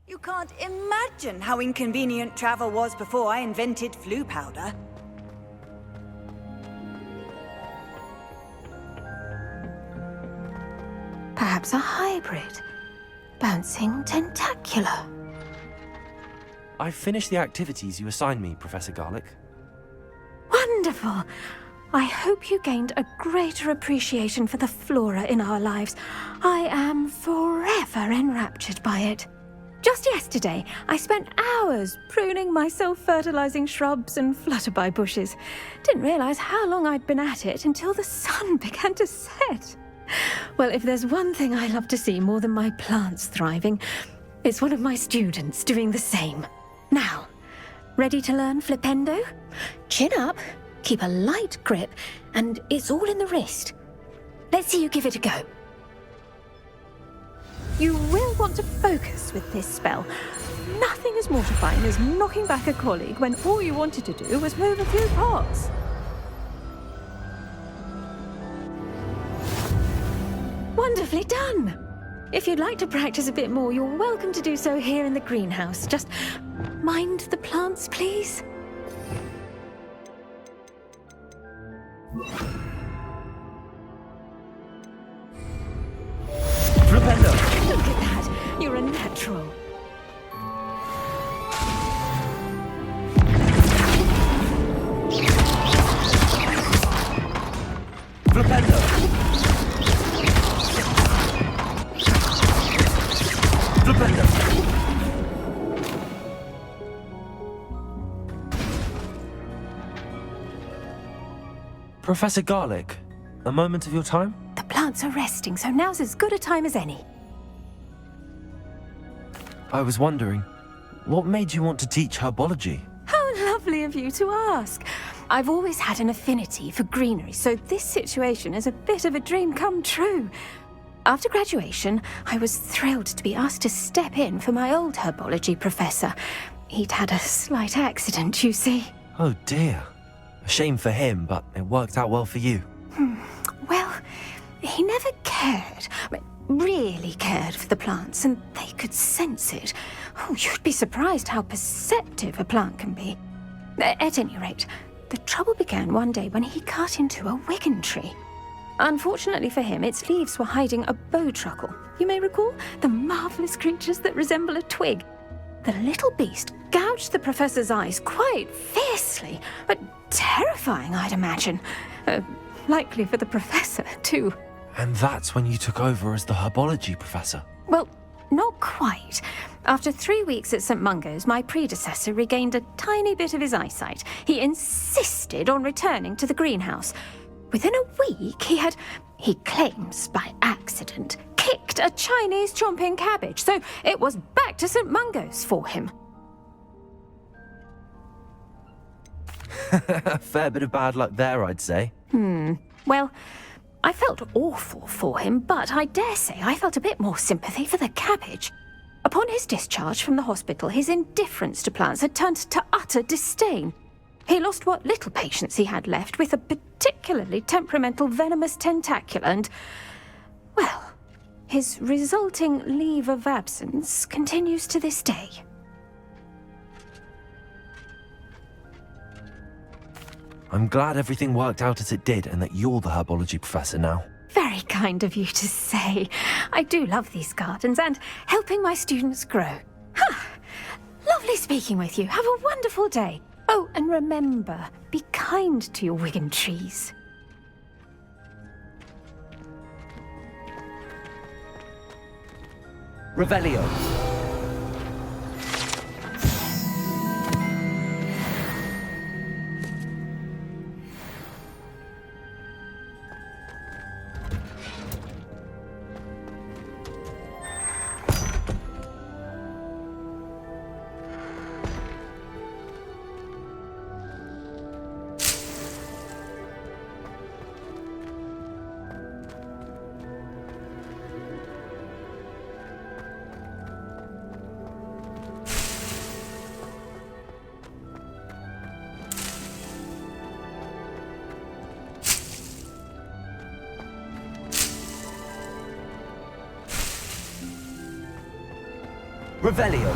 You can't imagine how inconvenient travel was before I invented flu powder. Perhaps a hybrid. Bouncing tentacular. I've finished the activities you assigned me, Professor Garlick. Wonderful! I hope you gained a greater appreciation for the flora in our lives. I am forever enraptured by it. Just yesterday, I spent hours pruning my self-fertilizing shrubs and flutterby bushes. Didn't realize how long I'd been at it until the sun began to set. Well, if there's one thing I love to see more than my plants thriving, it's one of my students doing the same. Now, ready to learn flipendo? Chin up, keep a light grip, and it's all in the wrist. Let's see you give it a go. You will want to focus with this spell. Nothing as mortifying as knocking back a colleague when all you wanted to do was move a few parts. Wonderfully done! If you'd like to practice a bit more, you're welcome to do so here in the greenhouse. Just mind the plants, please. Flipendo! Look at that! You're a natural. Flipendo! Flipendo! Professor Garlick, a moment of your time? The plants are resting, so now's as good a time as any. I was wondering, what made you want to teach herbology? How lovely of you to ask. I've always had an affinity for greenery, so this situation is a bit of a dream come true. After graduation, I was thrilled to be asked to step in for my old herbology professor. He'd had a slight accident, you see. Oh dear. A shame for him, but it worked out well for you. Well, he never cared, really cared for the plants, and they could sense it. Oh, you'd be surprised how perceptive a plant can be. At any rate, the trouble began one day when he cut into a wigan tree. Unfortunately for him, its leaves were hiding a bowtruckle. You may recall the marvellous creatures that resemble a twig. The little beast gouged the professor's eyes quite fiercely, but terrifying, I'd imagine. Likely for the professor, too. And that's when you took over as the herbology professor? Well, not quite. After 3 weeks at St. Mungo's, my predecessor regained a tiny bit of his eyesight. He insisted on returning to the greenhouse. Within a week, he claims by accident, kicked a Chinese chomping cabbage, so it was back to St. Mungo's for him. A fair bit of bad luck there, I'd say. Well, I felt awful for him, but I dare say I felt a bit more sympathy for the cabbage. Upon his discharge from the hospital, his indifference to plants had turned to utter disdain. He lost what little patience he had left with a particularly temperamental venomous tentacula and, well, his resulting leave of absence continues to this day. I'm glad everything worked out as it did and that you're the herbology professor now. Very kind of you to say. I do love these gardens and helping my students grow. Lovely speaking with you. Have a wonderful day. Oh, and remember, be kind to your wigan trees. Revelio. Revelio.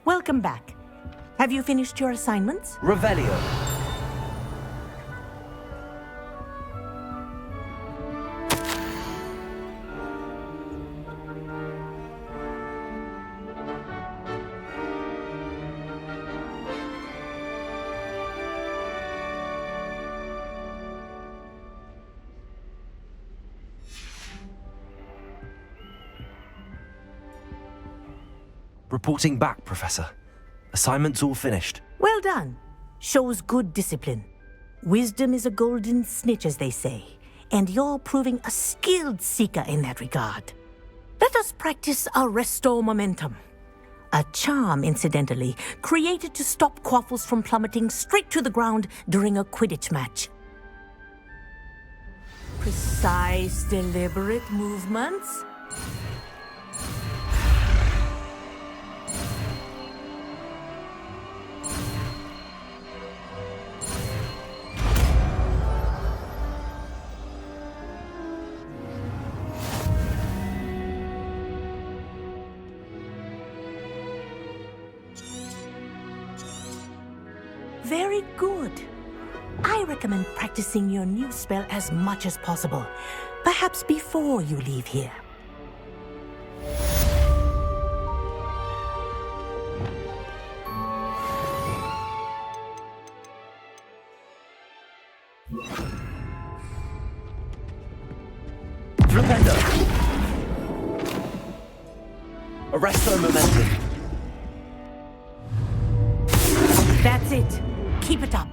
Welcome back. Have you finished your assignments? Revelio. Reporting back, Professor. Assignment's all finished. Well done. Shows good discipline. Wisdom is a golden snitch, as they say, and you're proving a skilled seeker in that regard. Let us practice our Restore Momentum. A charm, incidentally, created to stop Quaffles from plummeting straight to the ground during a Quidditch match. Precise, deliberate movements. Very good. I recommend practicing your new spell as much as possible, perhaps before you leave here. Flipendo. Arresto Momentum. That's it. Keep it up.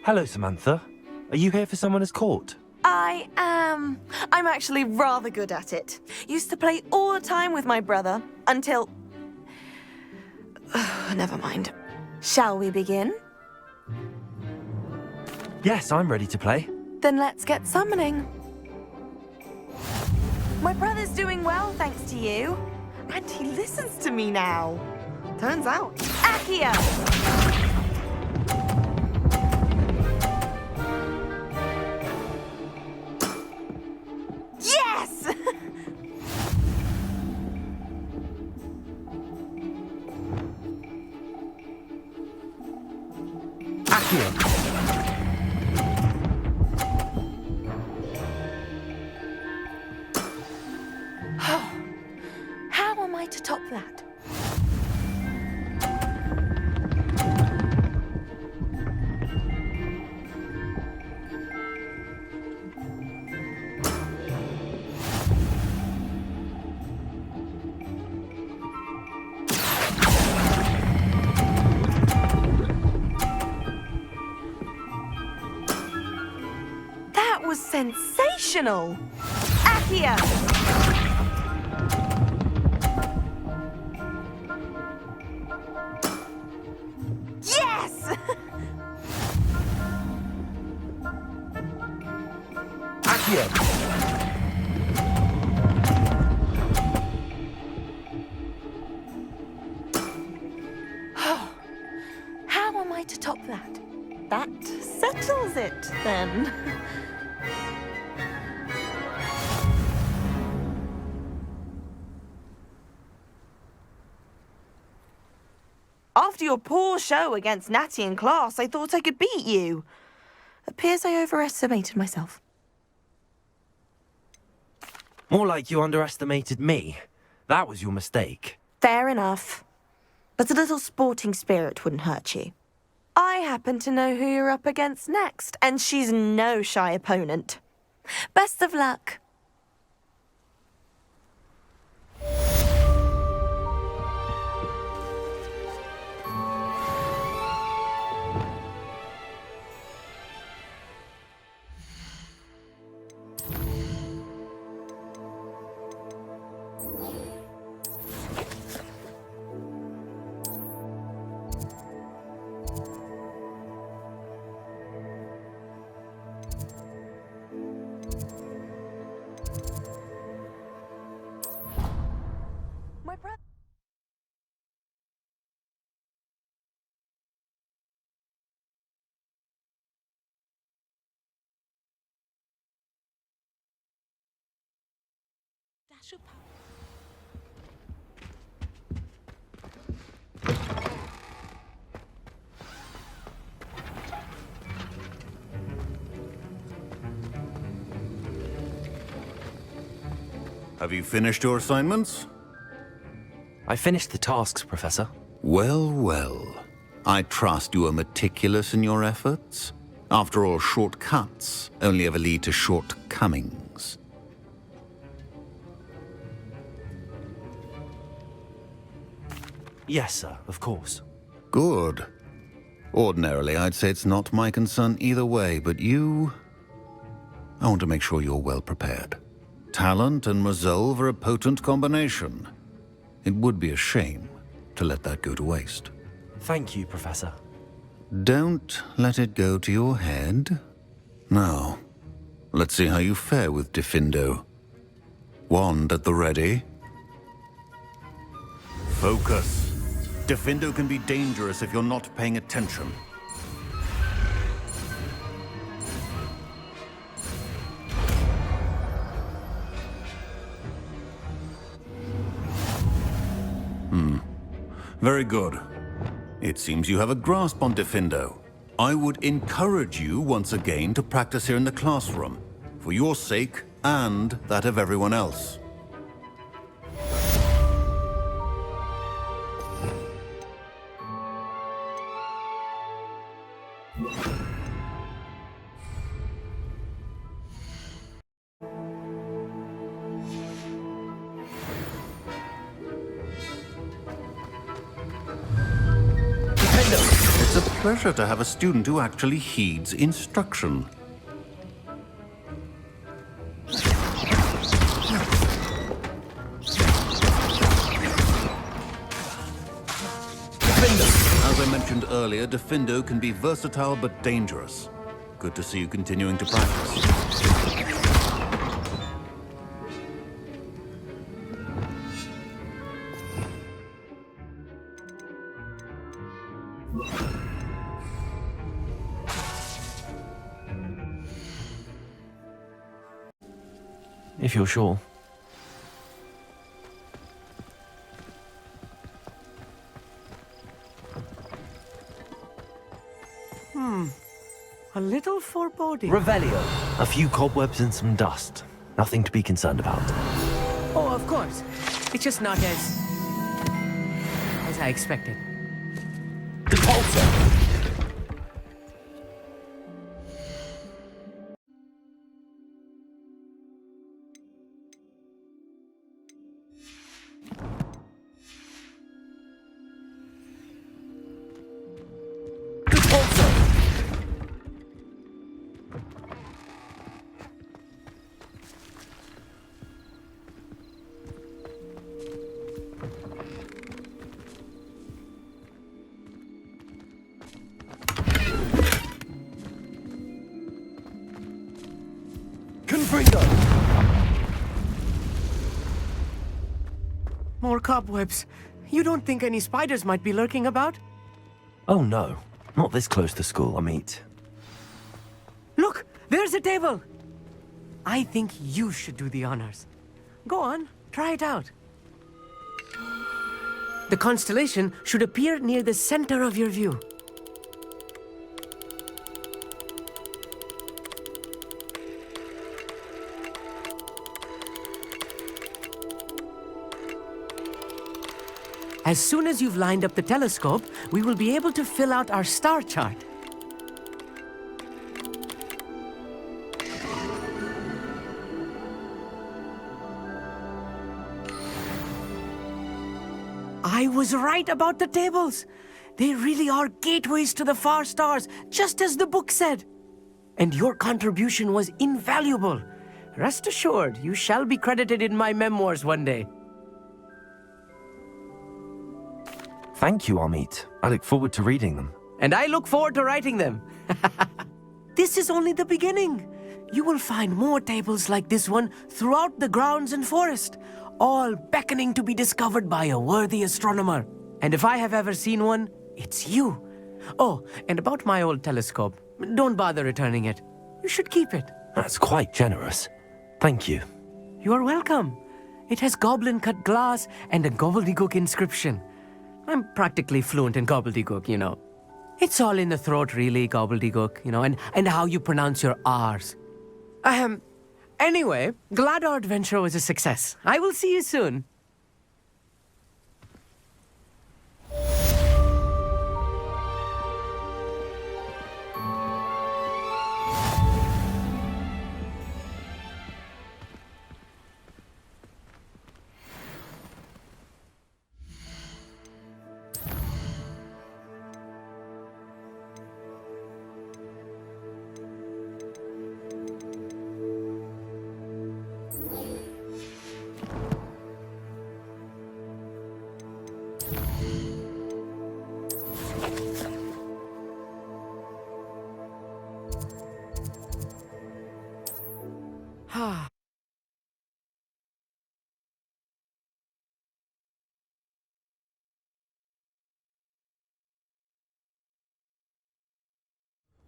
Hello, Samantha. Are you here for Summoner's Court? I am. I'm actually rather good at it. Used to play all the time with my brother until... Never mind. Shall we begin? Yes, I'm ready to play. Then let's get summoning. My brother's doing well, thanks to you. And he listens to me now. Turns out. Accio! Yes! Accio. How am I to top that? That was sensational! Accio! Yes! Accio. was it, then? After your poor show against Natty in class, I thought I could beat you. Appears I overestimated myself. More like you underestimated me. That was your mistake. Fair enough. But a little sporting spirit wouldn't hurt you. I happen to know who you're up against next, and she's no shy opponent. Best of luck. My brother. Have you finished your assignments? I finished the tasks, Professor. Well, well. I trust you are meticulous in your efforts. After all, shortcuts only ever lead to shortcomings. Yes, sir, of course. Good. Ordinarily, I'd say it's not my concern either way, but you... I want to make sure you're well prepared. Talent and resolve are a potent combination. It would be a shame to let that go to waste. Thank you, Professor. Don't let it go to your head. Now, let's see how you fare with Diffindo. Wand at the ready. Focus. Diffindo can be dangerous if you're not paying attention. Very good. It seems you have a grasp on Diffindo. I would encourage you once again to practice here in the classroom, for your sake and that of everyone else. It's a pleasure to have a student who actually heeds instruction. As I mentioned earlier, Diffindo can be versatile but dangerous. Good to see you continuing to practice. If you're sure. A little foreboding. Revelio. A few cobwebs and some dust. Nothing to be concerned about. Oh, of course. It's just not as I expected. Depulso! More cobwebs. You don't think any spiders might be lurking about? Oh no, not this close to school, I mean. There's a table! I think you should do the honors. Go on, try it out. The constellation should appear near the center of your view. As soon as you've lined up the telescope, we will be able to fill out our star chart. I was right about the tables. They really are gateways to the far stars, just as the book said. And your contribution was invaluable. Rest assured, you shall be credited in my memoirs one day. Thank you, Amit. I look forward to reading them. And I look forward to writing them. This is only the beginning. You will find more tables like this one throughout the grounds and forest, all beckoning to be discovered by a worthy astronomer. And if I have ever seen one, it's you. Oh, and about my old telescope, don't bother returning it. You should keep it. That's quite generous. Thank you. You are welcome. It has goblin-cut glass and a gobbledygook inscription. I'm practically fluent in gobbledygook, you know. It's all in the throat, really, gobbledygook, you know, and how you pronounce your R's. Anyway, glad our adventure was a success. I will see you soon.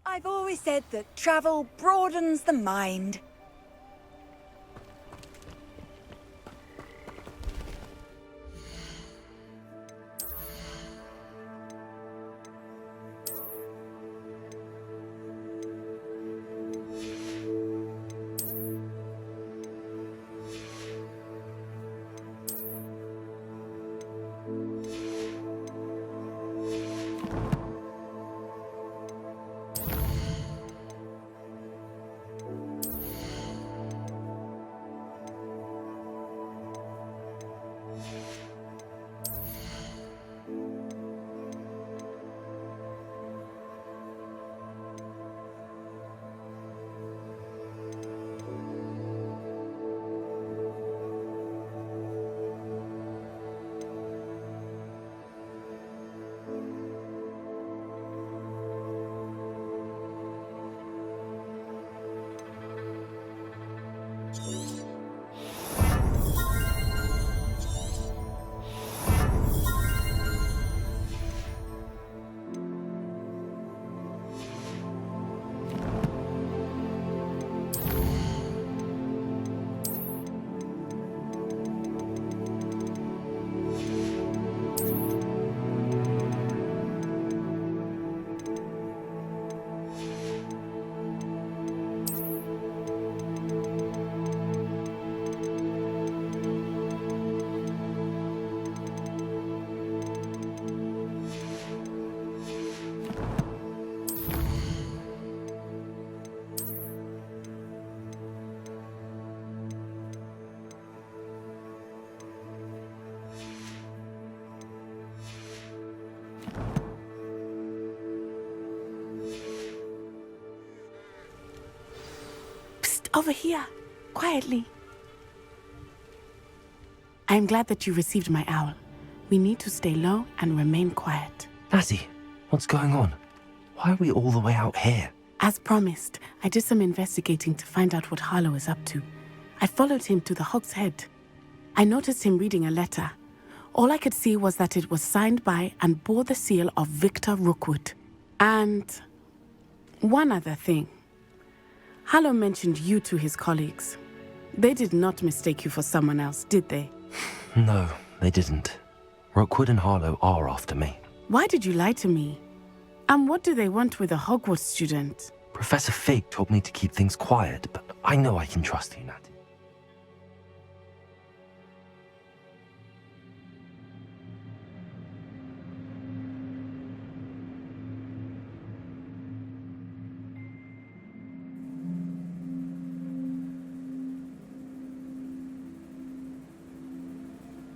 I've always said that travel broadens the mind. Over here, quietly. I am glad that you received my owl. We need to stay low and remain quiet. Nazzy, what's going on? Why are we all the way out here? As promised, I did some investigating to find out what Harlow is up to. I followed him to the Hog's Head. I noticed him reading a letter. All I could see was that it was signed by and bore the seal of Victor Rookwood. And one other thing. Harlow mentioned you to his colleagues. They did not mistake you for someone else, did they? No, they didn't. Rookwood and Harlow are after me. Why did you lie to me? And what do they want with a Hogwarts student? Professor Fig told me to keep things quiet, but I know I can trust you, Natty.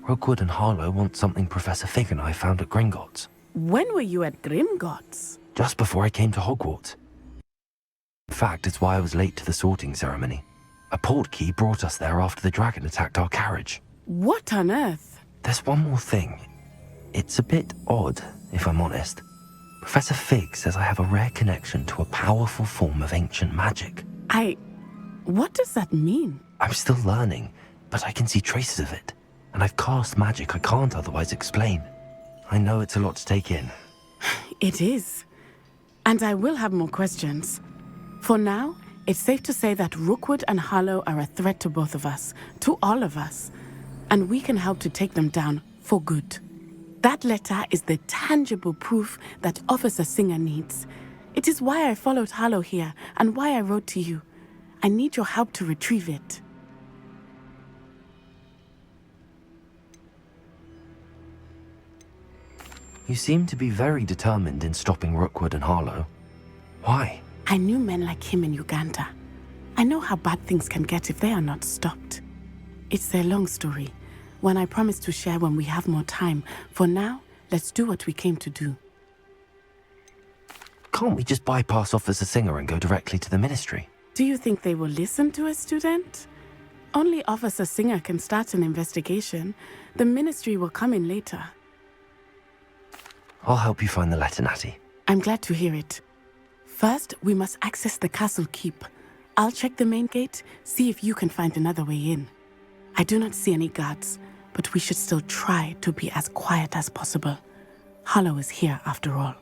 Rookwood and Harlow want something Professor Fig and I found at Gringotts. When were you at Gringotts? Just before I came to Hogwarts. In fact, it's why I was late to the sorting ceremony. A portkey brought us there after the dragon attacked our carriage. What on earth? There's one more thing. It's a bit odd, if I'm honest. Professor Fig says I have a rare connection to a powerful form of ancient magic. What does that mean? I'm still learning, but I can see traces of it. And I've cast magic I can't otherwise explain. I know it's a lot to take in. It is. And I will have more questions. For now, it's safe to say that Rookwood and Harlow are a threat to both of us, to all of us. And we can help to take them down for good. That letter is the tangible proof that Officer Singer needs. It is why I followed Harlow here and why I wrote to you. I need your help to retrieve it. You seem to be very determined in stopping Rookwood and Harlow. Why? I knew men like him in Uganda. I know how bad things can get if they are not stopped. It's a long story, one I promise to share when we have more time. For now, let's do what we came to do. Can't we just bypass Officer Singer and go directly to the Ministry? Do you think they will listen to a student? Only Officer Singer can start an investigation. The Ministry will come in later. I'll help you find the letter, Natty. I'm glad to hear it. First, we must access the castle keep. I'll check the main gate, see if you can find another way in. I do not see any guards, but we should still try to be as quiet as possible. Harlow is here after all.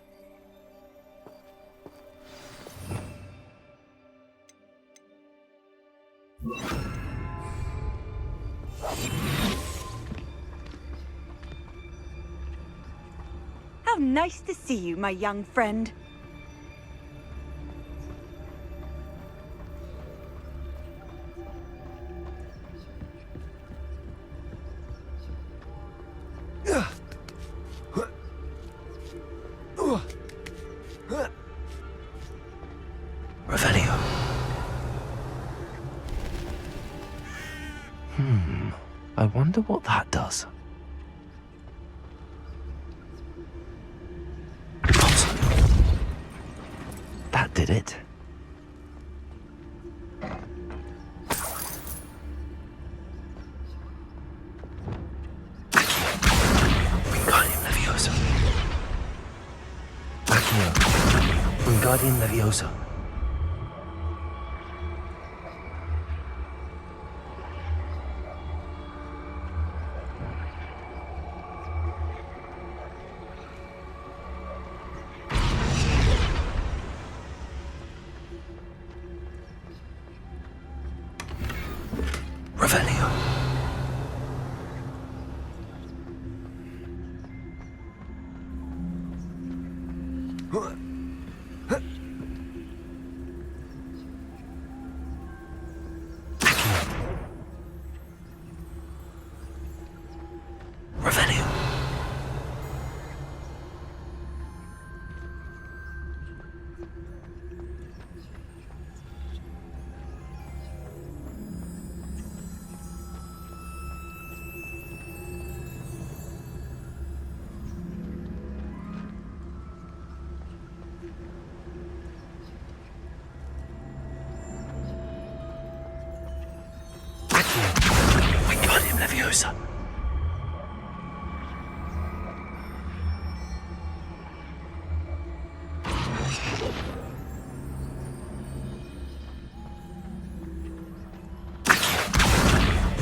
How nice to see you, my young friend. Revelio. I wonder what that does. That did it. Wingardium Leviosa. Accio. Wingardium Leviosa. Revelio. Revelio. Wingardium Leviosa.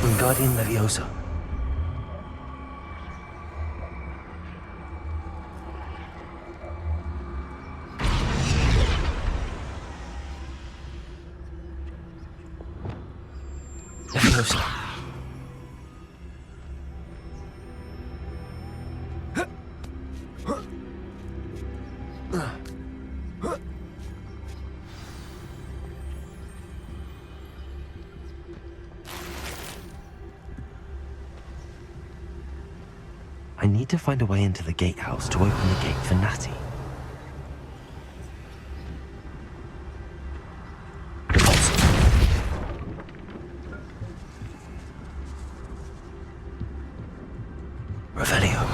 Wingardium Leviosa. Leviosa. I need to find a way into the gatehouse to open the gate for Natty. Revelio.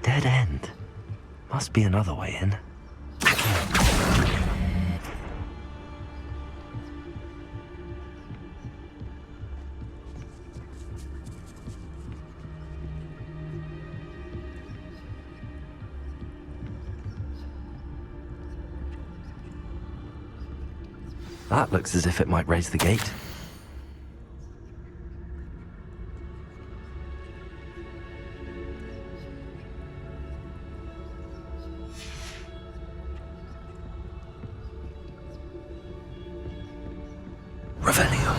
Dead end. Must be another way in. That looks as if it might raise the gate. Revelio.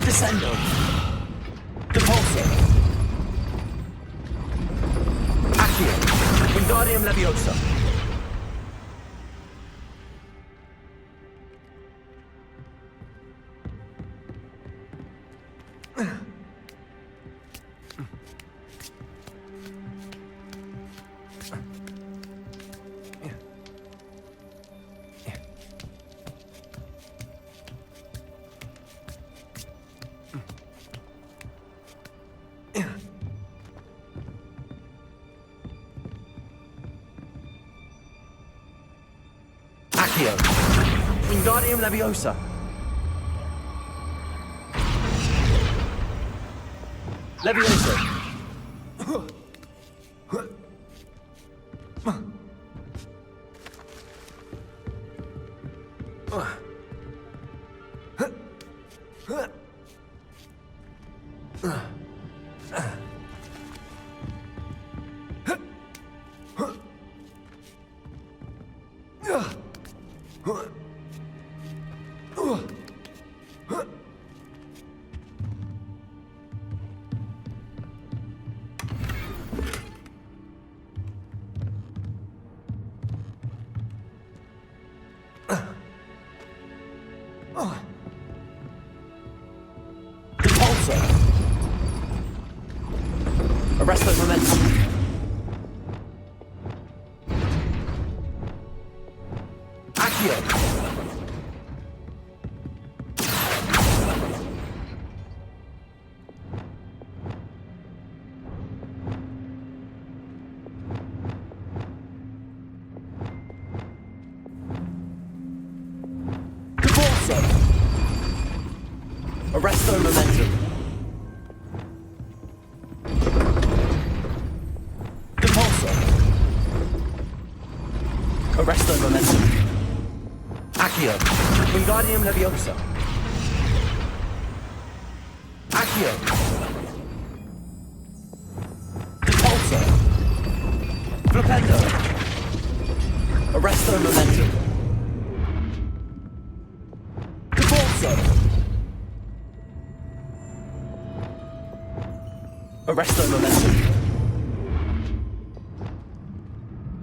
Descendo. Depulso. Accio. Wingardium Leviosa. Accio. Wingardium Leviosa. Leviosa. Repulsor. Arresto momentum. Accio. Repulsor. Arresto momentum. Repulsor. Arresto momentum. Accio. Wingardium Leviosa. Accio. Repulsor. Flipendo. Arresto momentum. Repulsor. Arresto momentum.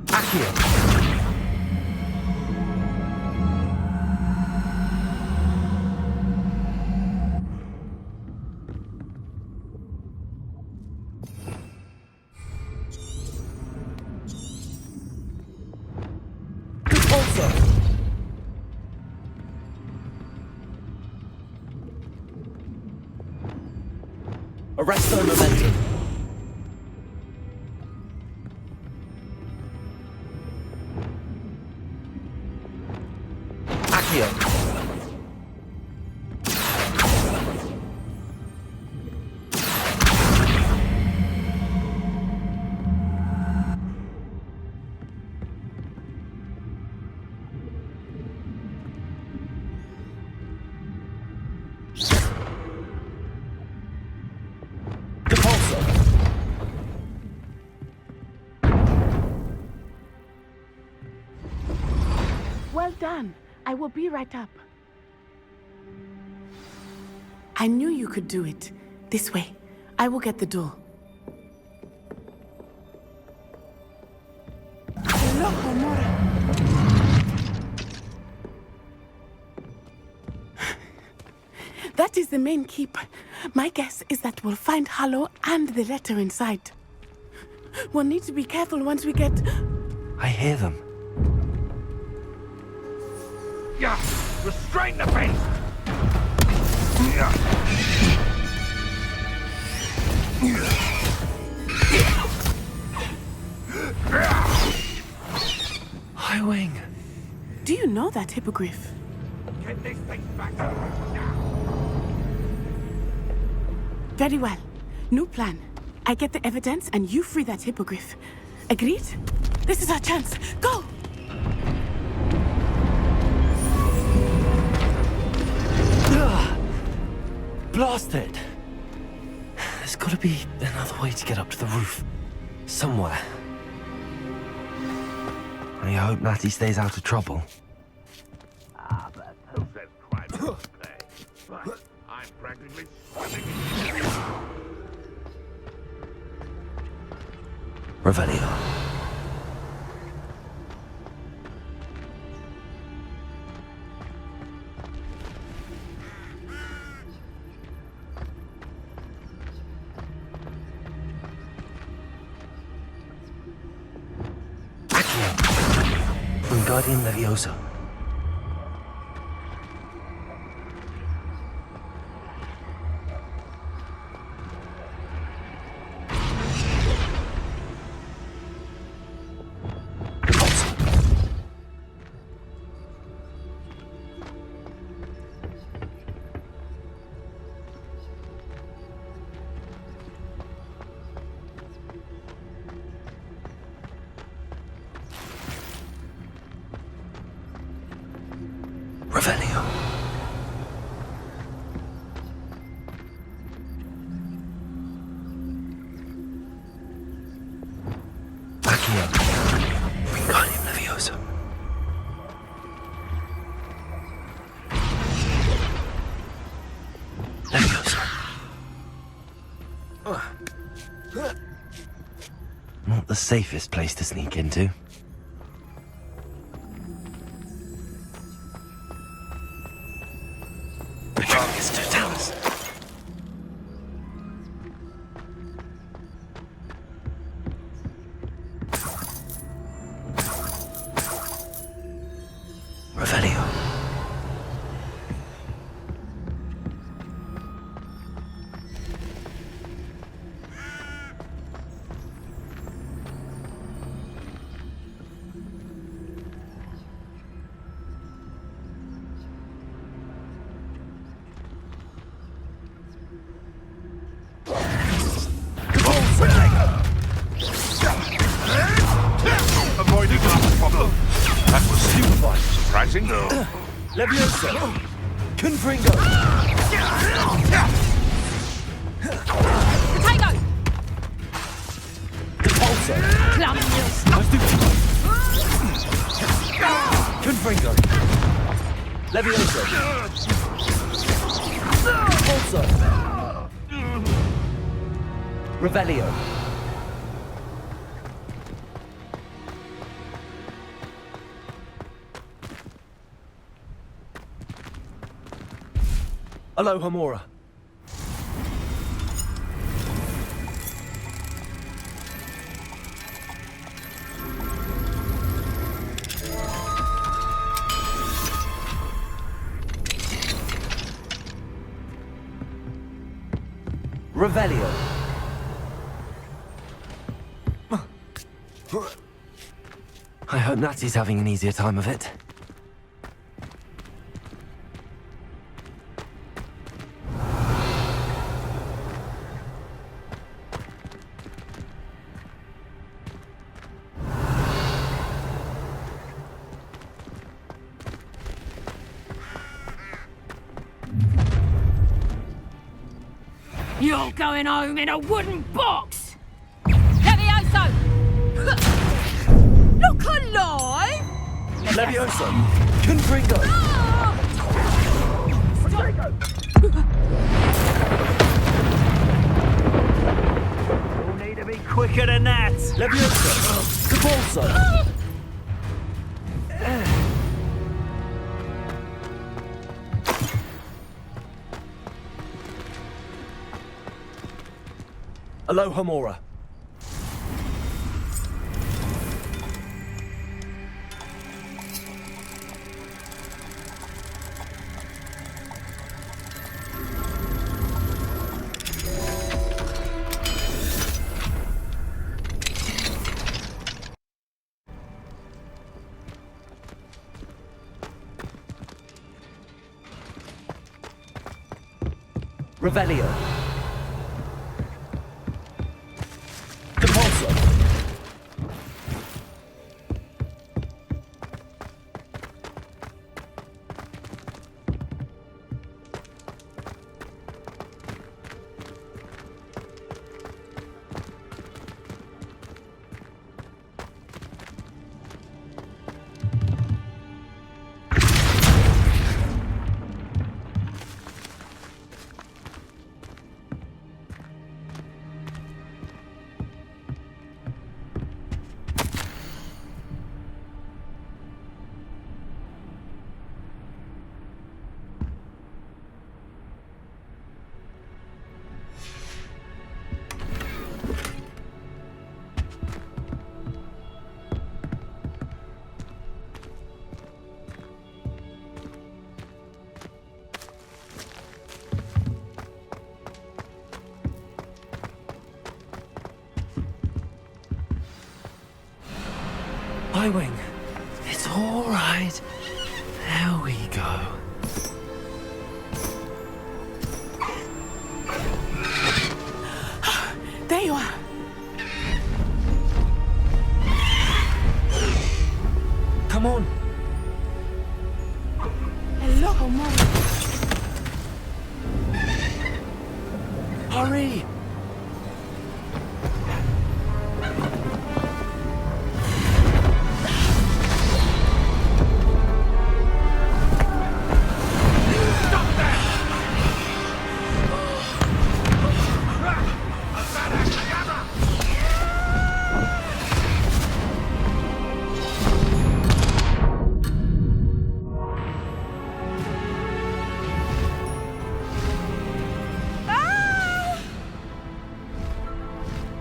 Accio. Repulsor. Arresto momentum. Accio. Repulsor. Well done. I will be right up. I knew you could do it. This way. I will get the door. That is the main keep. My guess is that we'll find Hollow and the letter inside. We'll need to be careful once we get... I hear them. Yeah, restrain the beast! High Wing. Do you know that hippogriff? Get this thing back! Very well. New plan. I get the evidence and you free that hippogriff. Agreed? This is our chance. Go! Blasted! There's gotta be another way to get up to the roof. Somewhere. I hope Natty stays out of trouble. Ah, but who says crime doesn't pay? But I'm practically swimming in Revelio. Wingardium Leviosa. Revelio. Accio. Wingardium Leviosa. Leviosa. Not the safest place to sneak into. It's two towers. Sacrifice. Surprising? Levioso. Confringo. Potato! Depulso. Confringo. Levioso. Depulso. Revelio. Alohomora. Revelio. I hope Natty's having an easier time of it. You're going home in a wooden box! Levioso! Look alive! Levioso. Confringo. You'll need to be quicker than that. Levioso. Depulso. Alohomora. Revelio. Depulso. Highwing. It's all right. There we go. There you are. Come on. Hello, Mom. Hurry.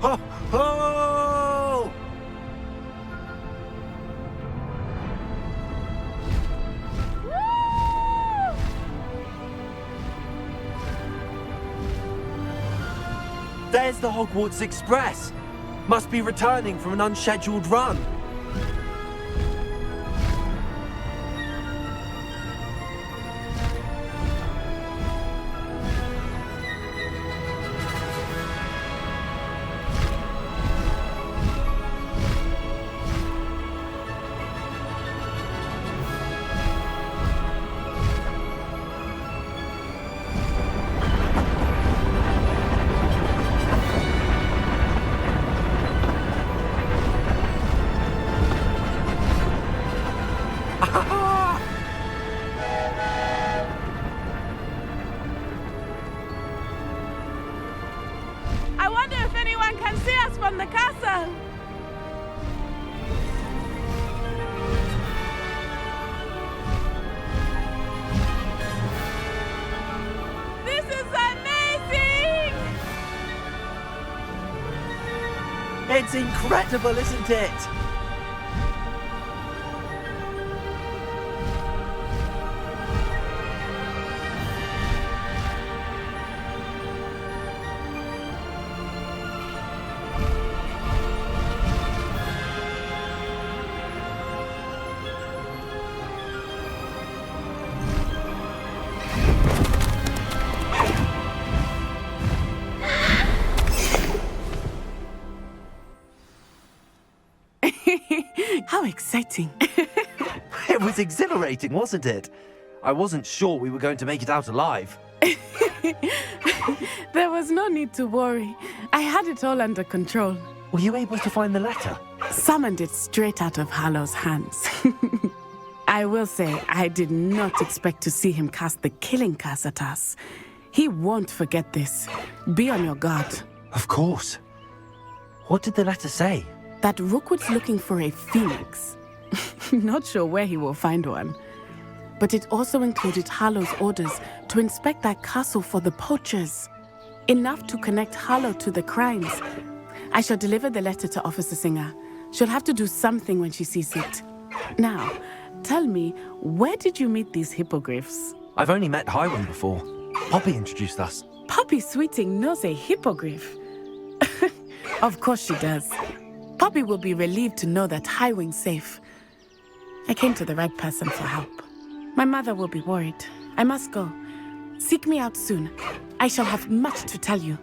Ho, ho! There's the Hogwarts Express. Must be returning from an unscheduled run. I wonder if anyone can see us from the castle. This is amazing! It's incredible, isn't it? How exciting. It was exhilarating, wasn't it? I wasn't sure we were going to make it out alive. There was no need to worry. I had it all under control. Were you able to find the letter? Summoned it straight out of Harlow's hands. I will say, I did not expect to see him cast the killing curse at us. He won't forget this. Be on your guard. Of course. What did the letter say? That Rookwood's looking for a phoenix. Not sure where he will find one. But it also included Harlow's orders to inspect that castle for the poachers. Enough to connect Harlow to the crimes. I shall deliver the letter to Officer Singer. She'll have to do something when she sees it. Now, tell me, where did you meet these hippogriffs? I've only met Highwing before. Poppy introduced us. Poppy Sweeting knows a hippogriff. Of course she does. Poppy will be relieved to know that Highwing's safe. I came to the right person for help. My mother will be worried. I must go. Seek me out soon. I shall have much to tell you.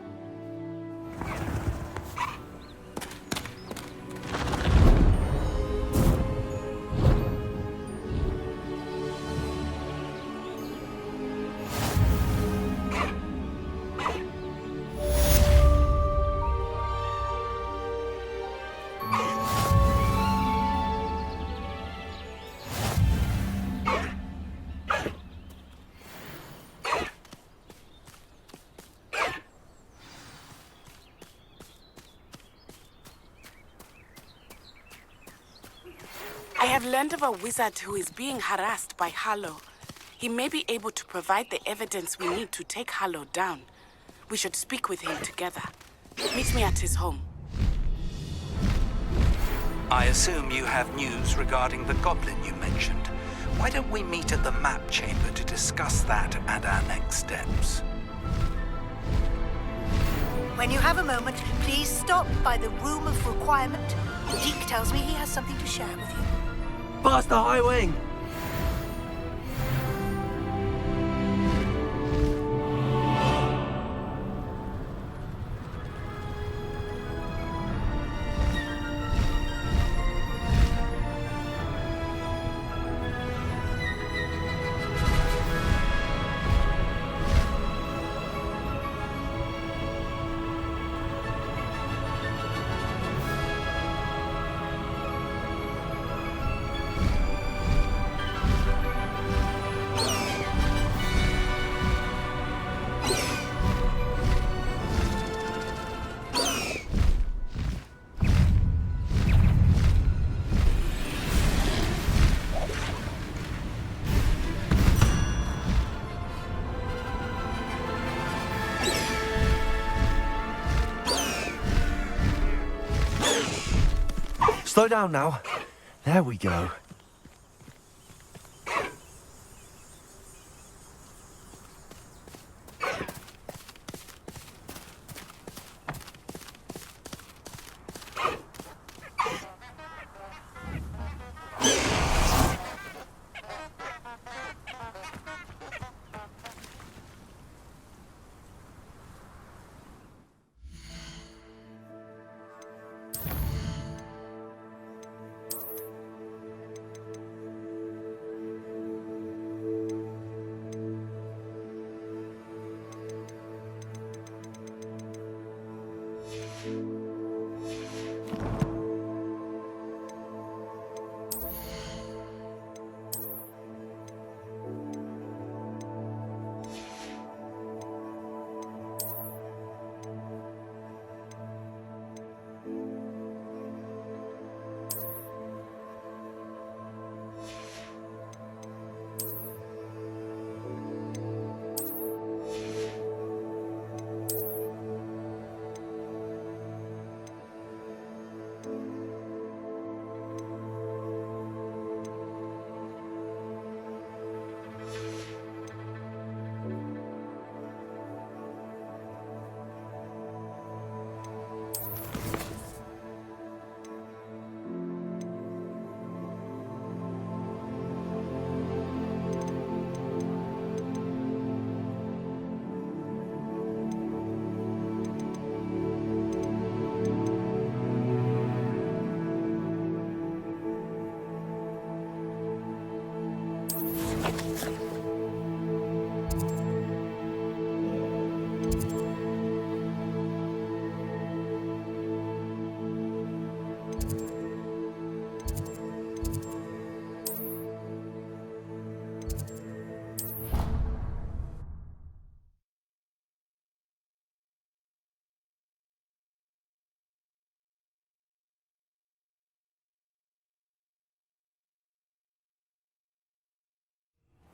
I have learned of a wizard who is being harassed by Harlow. He may be able to provide the evidence we need to take Harlow down. We should speak with him together. Meet me at his home. I assume you have news regarding the goblin you mentioned. Why don't we meet at the map chamber to discuss that and our next steps? When you have a moment, please stop by the Room of Requirement. Deke tells me he has something to share with you. Faster, Highwing! Slow down now. There we go.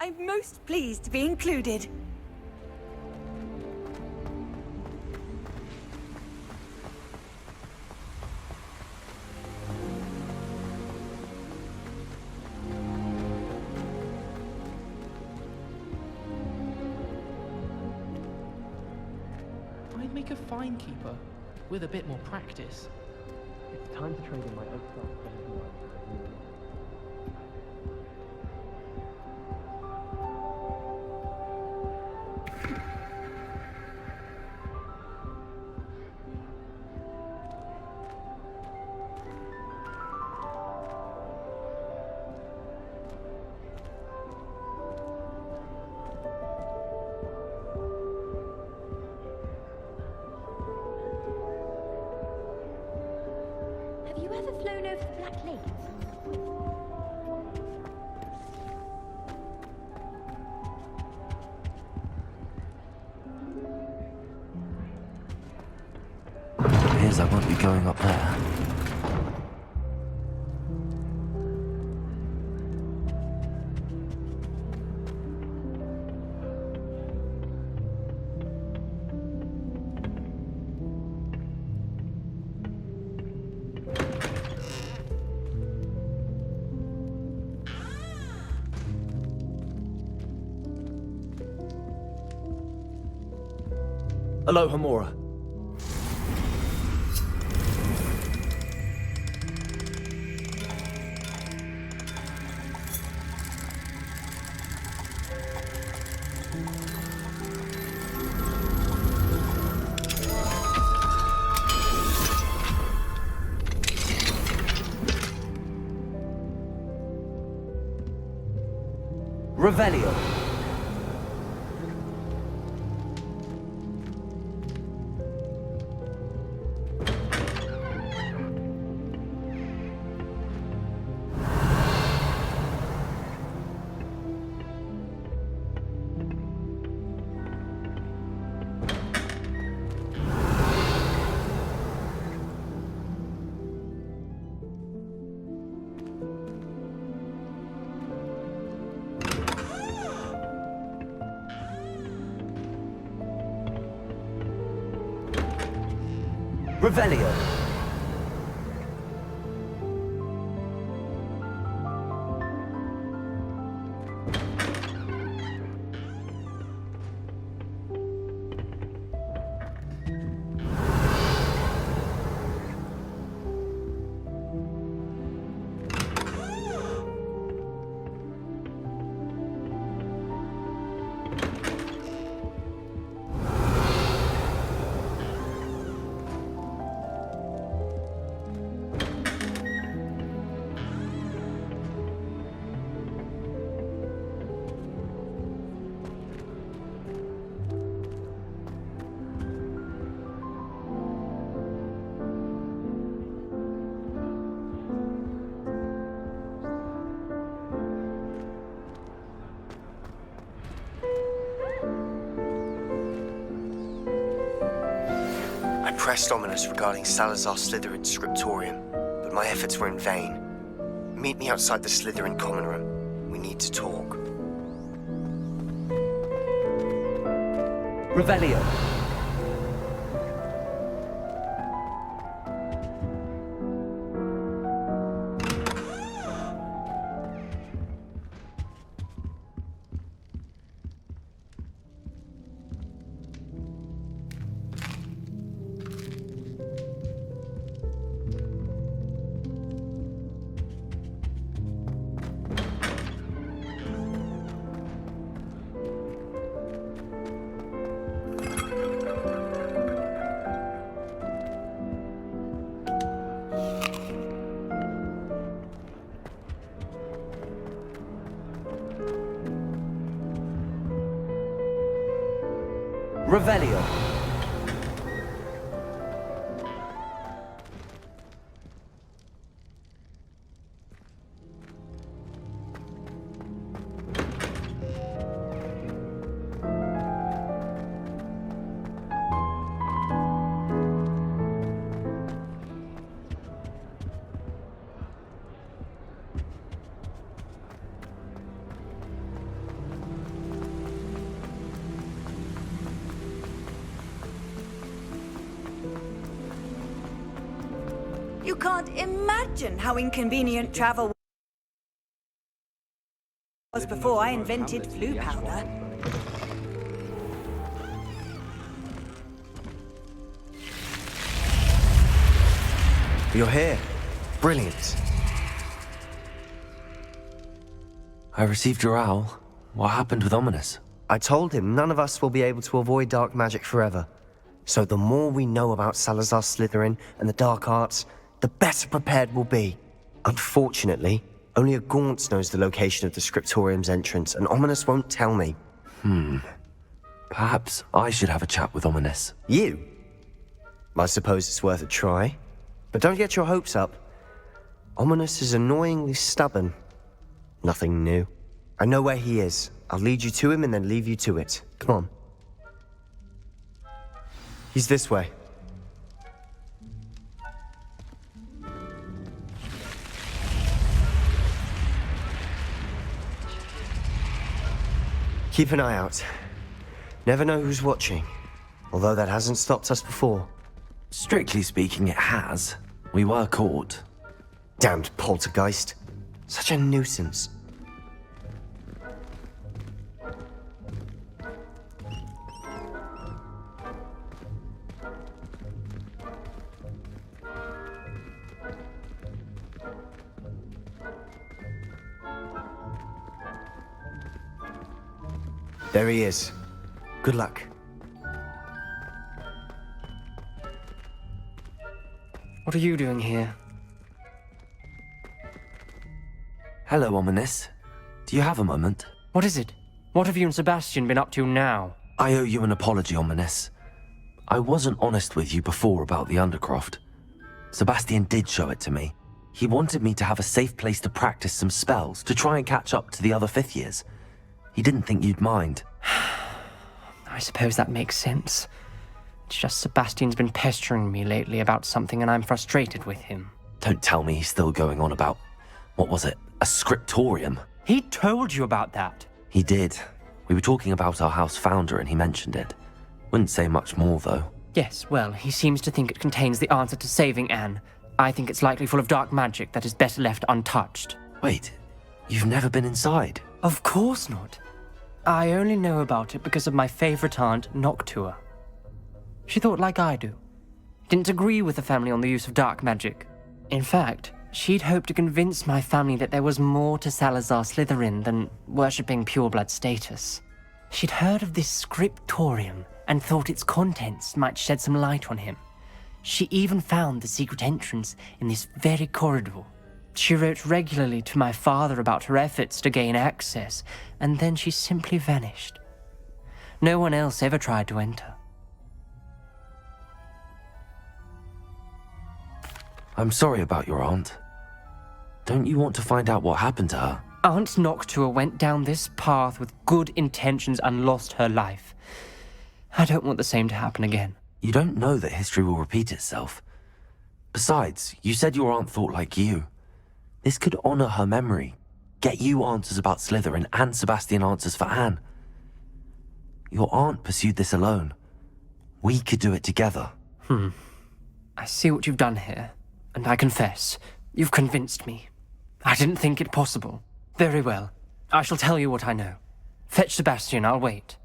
I'm most pleased to be included. I'd make a fine keeper with a bit more practice. It's time to trade in my oak for a new one. Have you ever flown over the Black Lake? It appears I won't be going up there. Aloha, Mora. Revelio. Revelio. I pressed Ominous regarding Salazar Slytherin's scriptorium, but my efforts were in vain. Meet me outside the Slytherin common room. We need to talk. Revelio. Revelio. You can't imagine how inconvenient travel was before I invented flu powder. You're here. Brilliant. I received your owl. What happened with Ominous? I told him none of us will be able to avoid dark magic forever. So the more we know about Salazar Slytherin and the dark arts, the better prepared we'll be. Unfortunately, only a Gaunt knows the location of the Scriptorium's entrance, and Ominous won't tell me. Perhaps I should have a chat with Ominous. You? I suppose it's worth a try. But don't get your hopes up. Ominous is annoyingly stubborn. Nothing new. I know where he is. I'll lead you to him and then leave you to it. Come on. He's this way. Keep an eye out. Never know who's watching. Although that hasn't stopped us before. Strictly speaking, it has. We were caught. Damned poltergeist. Such a nuisance. There he is. Good luck. What are you doing here? Hello, Ominous. Do you have a moment? What is it? What have you and Sebastian been up to now? I owe you an apology, Ominous. I wasn't honest with you before about the Undercroft. Sebastian did show it to me. He wanted me to have a safe place to practice some spells, to try and catch up to the other fifth years. He didn't think you'd mind. I suppose that makes sense. It's just Sebastian's been pestering me lately about something and I'm frustrated with him. Don't tell me he's still going on about, what was it, a scriptorium? He told you about that. He did. We were talking about our house founder and he mentioned it. Wouldn't say much more, though. Yes, well, he seems to think it contains the answer to saving Anne. I think it's likely full of dark magic that is better left untouched. Wait, you've never been inside? Of course not. I only know about it because of my favorite aunt, Noctua. She thought like I do. Didn't agree with the family on the use of dark magic. In fact, she'd hoped to convince my family that there was more to Salazar Slytherin than worshipping pureblood status. She'd heard of this scriptorium and thought its contents might shed some light on him. She even found the secret entrance in this very corridor. She wrote regularly to my father about her efforts to gain access, and then she simply vanished. No one else ever tried to enter. I'm sorry about your aunt. Don't you want to find out what happened to her? Aunt Noctua went down this path with good intentions and lost her life. I don't want the same to happen again. You don't know that history will repeat itself. Besides, you said your aunt thought like you. This could honor her memory, get you answers about Slytherin and Sebastian answers for Anne. Your aunt pursued this alone. We could do it together. I see what you've done here, and I confess, you've convinced me. I didn't think it possible. Very well. I shall tell you what I know. Fetch Sebastian, I'll wait.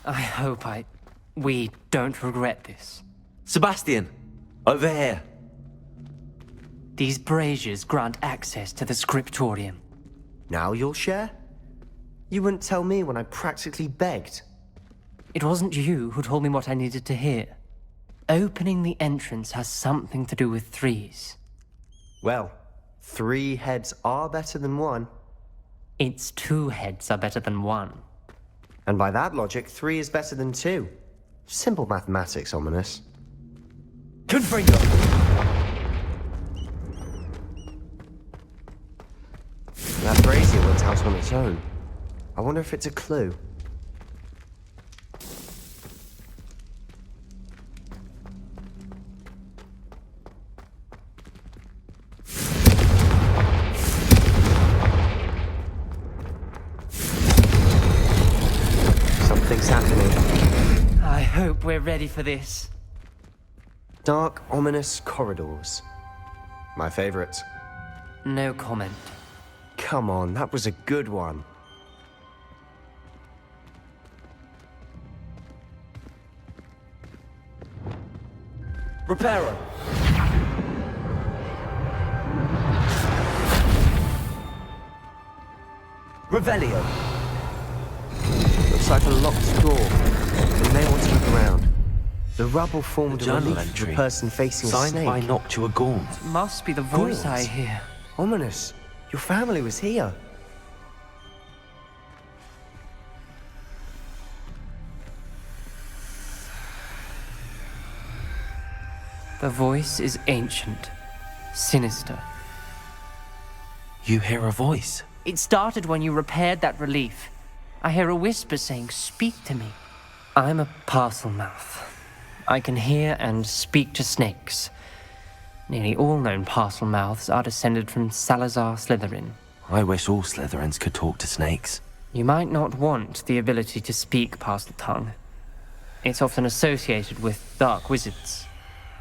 I hope we don't regret this. Sebastian! Over here! These braziers grant access to the scriptorium. Now you'll share? You wouldn't tell me when I practically begged. It wasn't you who told me what I needed to hear. Opening the entrance has something to do with threes. Well, 3 heads are better than 1. It's 2 heads are better than 1. And by that logic, 3 is better than 2. Simple mathematics, Ominous. Confringo! That brazier went out on its own. I wonder if it's a clue. Something's happening. I hope we're ready for this. Dark, ominous corridors. My favorite. No comment. Come on, that was a good one. Reparo! Revelio! Looks like a locked door. We may want to look around. The rubble formed a journal relief of entry. a person facing a Signed snake. by Noctua Gaunt. Must be the voice Gaunt? I hear. Ominous. Your family was here. The voice is ancient, sinister. You hear a voice? It started when you repaired that relief. I hear a whisper saying, "Speak to me." I'm a parcel mouth. I can hear and speak to snakes. Nearly all known parcel mouths are descended from Salazar Slytherin. I wish all Slytherins could talk to snakes. You might not want the ability to speak parcel tongue. It's often associated with dark wizards.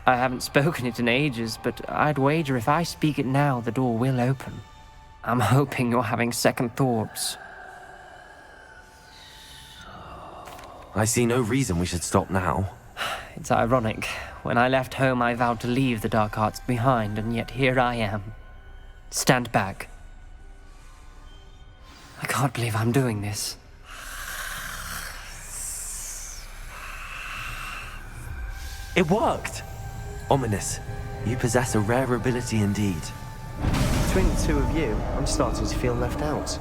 I haven't spoken it in ages, but I'd wager if I speak it now, the door will open. I'm hoping you're having second thoughts. I see no reason we should stop now. It's ironic. When I left home, I vowed to leave the dark arts behind, and yet here I am. Stand back. I can't believe I'm doing this. It worked! Ominous, you possess a rare ability indeed. Between the two of you, I'm starting to feel left out.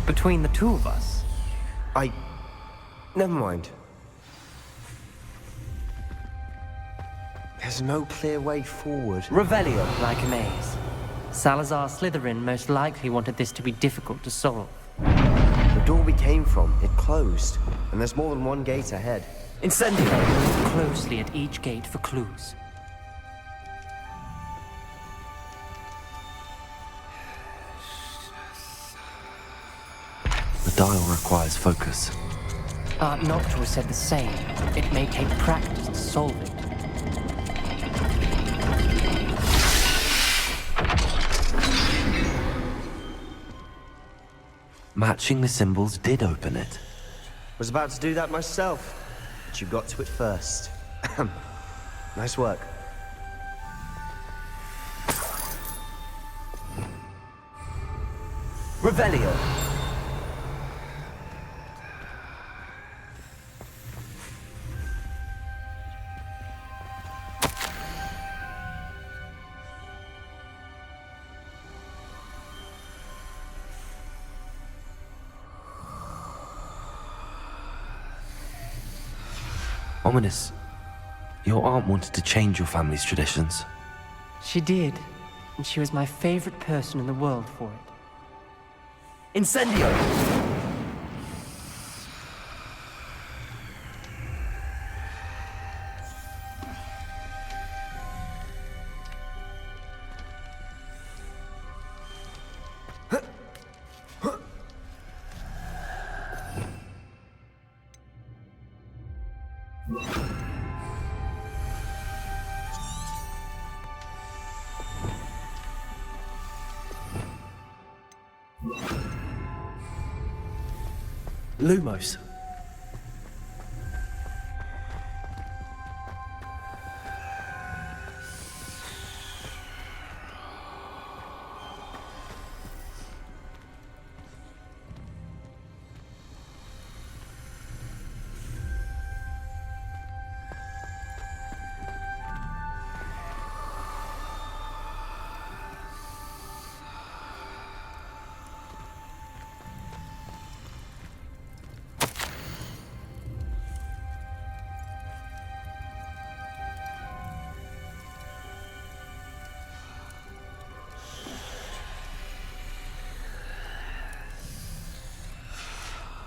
Between the two of us? Never mind. There's no clear way forward. Revelio. Like a maze. Salazar Slytherin most likely wanted this to be difficult to solve. The door we came from, it closed. And there's more than one gate ahead. Incendio! Look closely at each gate for clues. The dial requires focus. Noctua said the same. It may take practice to solve it. Matching the symbols did open it. Was about to do that myself, but you got to it first. Nice work. Revelio! Ominous, your aunt wanted to change your family's traditions. She did, and she was my favorite person in the world for it. Incendio! Lumos.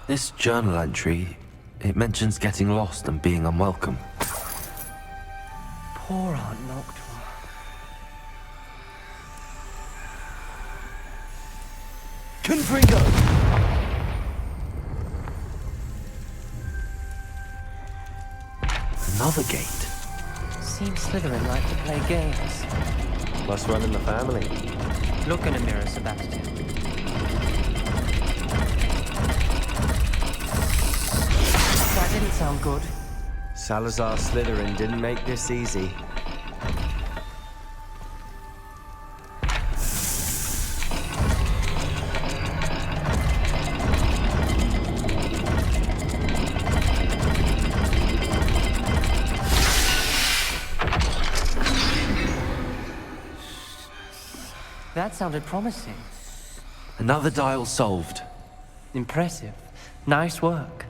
This journal entry, it mentions getting lost and being unwelcome. Poor Aunt Noctua. Confringo! Another gate. seems Slytherin like to play games. Must run in the family. Look in a mirror, Sebastian. That didn't sound good. Salazar Slytherin didn't make this easy. That sounded promising. Another dial solved. Impressive. Nice work.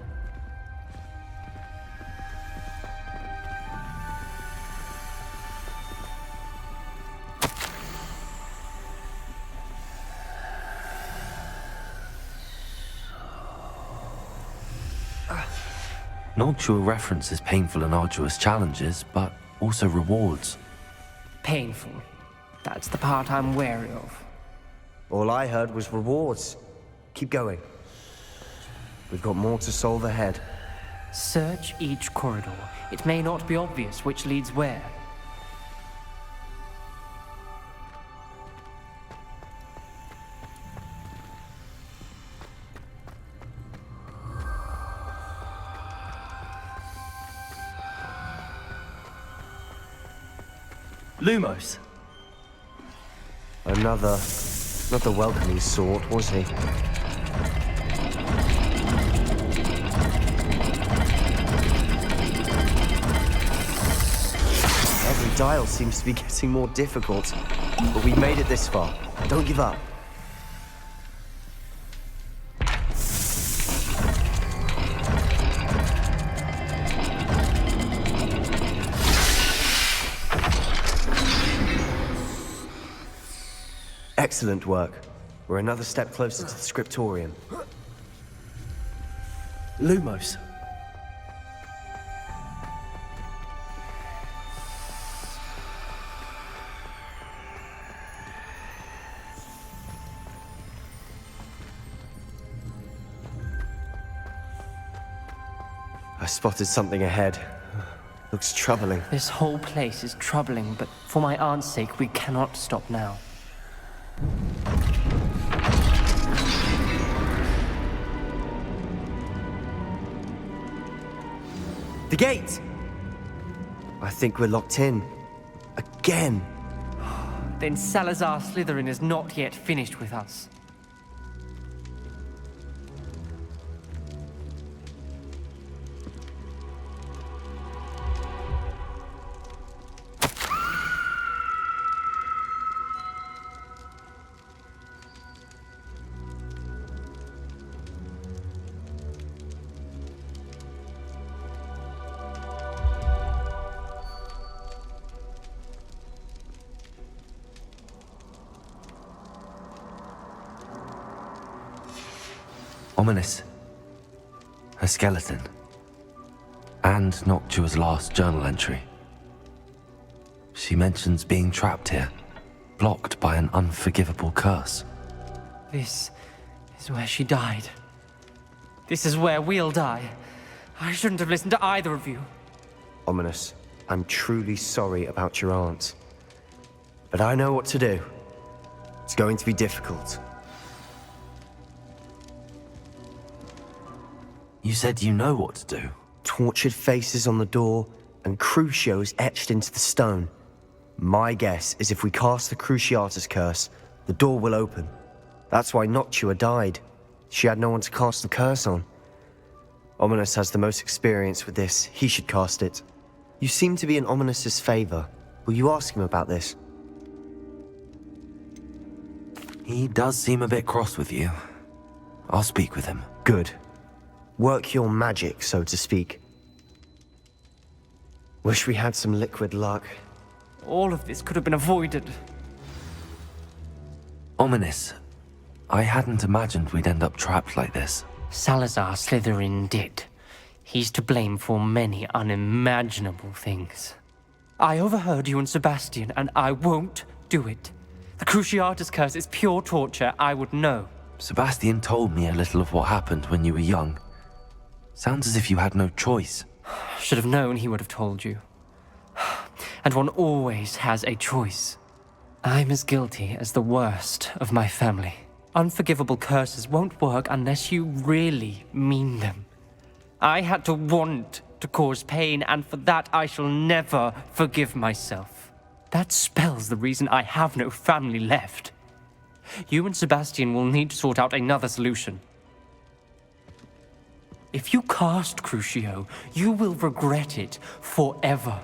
Noctua references painful and arduous challenges, but also rewards. Painful. That's the part I'm wary of. All I heard was rewards. Keep going. We've got more to solve ahead. Search each corridor. It may not be obvious which leads where. Lumos. Another... not the welcoming sort, was he? Every dial seems to be getting more difficult. But we've made it this far. Don't give up. Excellent work. We're another step closer to the scriptorium. Lumos. I spotted something ahead. Looks troubling. This whole place is troubling, but for my aunt's sake, we cannot stop now. The gate! I think we're locked in. Again. Then Salazar Slytherin is not yet finished with us. Ominous. Her skeleton. And Noctua's last journal entry. She mentions being trapped here, blocked by an unforgivable curse. This is where she died. This is where we'll die. I shouldn't have listened to either of you. Ominous, I'm truly sorry about your aunt. But I know what to do. It's going to be difficult. You said you know what to do. Tortured faces on the door and crucios etched into the stone. My guess is if we cast the Cruciatus curse, the door will open. That's why Noctua died. She had no one to cast the curse on. Ominous has the most experience with this. He should cast it. You seem to be in Ominous's favor. Will you ask him about this? He does seem a bit cross with you. I'll speak with him. Good. Work your magic, so to speak. Wish we had some liquid luck. All of this could have been avoided. Ominous. I hadn't imagined we'd end up trapped like this. Salazar Slytherin did. He's to blame for many unimaginable things. I overheard you and Sebastian, and I won't do it. The Cruciatus curse is pure torture. I would know. Sebastian told me a little of what happened when you were young. Sounds as if you had no choice. Should have known he would have told you. and one always has a choice. I'm as guilty as the worst of my family. Unforgivable curses won't work unless you really mean them. I had to want to cause pain, and for that I shall never forgive myself. That spells the reason I have no family left. You and Sebastian will need to sort out another solution. If you cast Crucio, you will regret it forever.